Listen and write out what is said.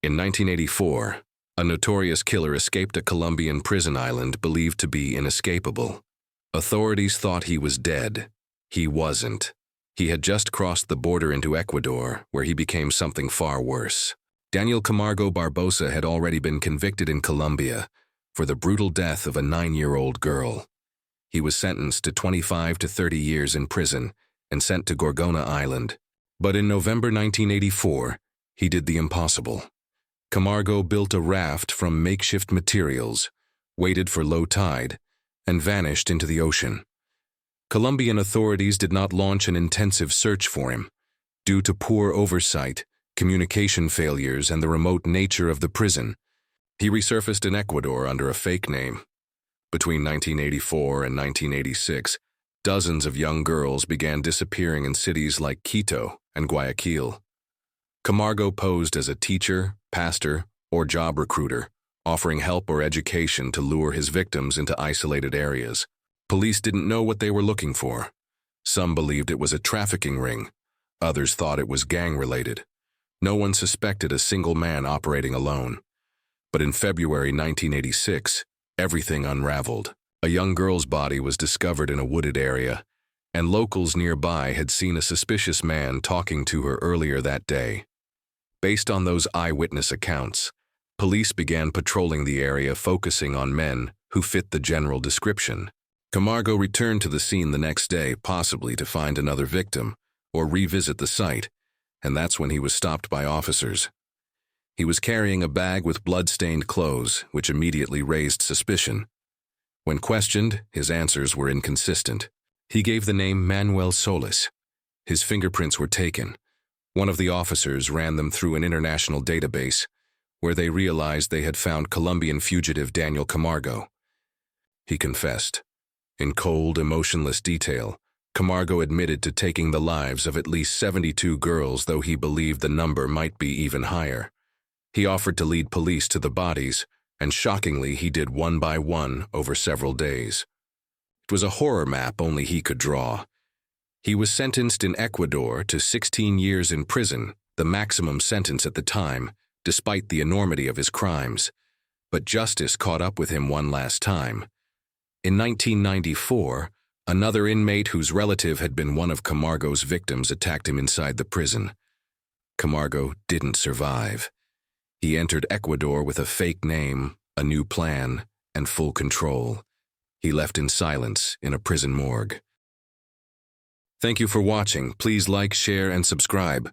In 1984, a notorious killer escaped a Colombian prison island believed to be inescapable. Authorities thought he was dead. He wasn't. He had just crossed the border into Ecuador, where he became something far worse. Daniel Camargo Barbosa had already been convicted in Colombia for the brutal death of a 9-year-old girl. He was sentenced to 25 to 30 years in prison and sent to Gorgona Island. But in November 1984, he did the impossible. Camargo built a raft from makeshift materials, waited for low tide, and vanished into the ocean. Colombian authorities did not launch an intensive search for him. Due to poor oversight, communication failures, and the remote nature of the prison, he resurfaced in Ecuador under a fake name. Between 1984 and 1986, dozens of young girls began disappearing in cities like Quito and Guayaquil. Camargo posed as a teacher, pastor, or job recruiter, offering help or education to lure his victims into isolated areas. Police didn't know what they were looking for. Some believed it was a trafficking ring. Others thought it was gang-related. No one suspected a single man operating alone. But in February 1986, everything unraveled. A young girl's body was discovered in a wooded area, and locals nearby had seen a suspicious man talking to her earlier that day. Based on those eyewitness accounts, police began patrolling the area, focusing on men who fit the general description. Camargo returned to the scene the next day, possibly to find another victim or revisit the site, and that's when he was stopped by officers. He was carrying a bag with blood-stained clothes, which immediately raised suspicion. When questioned, his answers were inconsistent. He gave the name Manuel Solis. His fingerprints were taken. One of the officers ran them through an international database, where they realized they had found Colombian fugitive Daniel Camargo. He confessed. In cold, emotionless detail, Camargo admitted to taking the lives of at least 72 girls, though he believed the number might be even higher. He offered to lead police to the bodies, and shockingly, he did one by one over several days. It was a horror map only he could draw. He was sentenced in Ecuador to 16 years in prison, the maximum sentence at the time, despite the enormity of his crimes. But justice caught up with him one last time. In 1994, another inmate whose relative had been one of Camargo's victims attacked him inside the prison. Camargo didn't survive. He entered Ecuador with a fake name, a new plan, and full control. He left in silence in a prison morgue. Thank you for watching. Please like, share, and subscribe.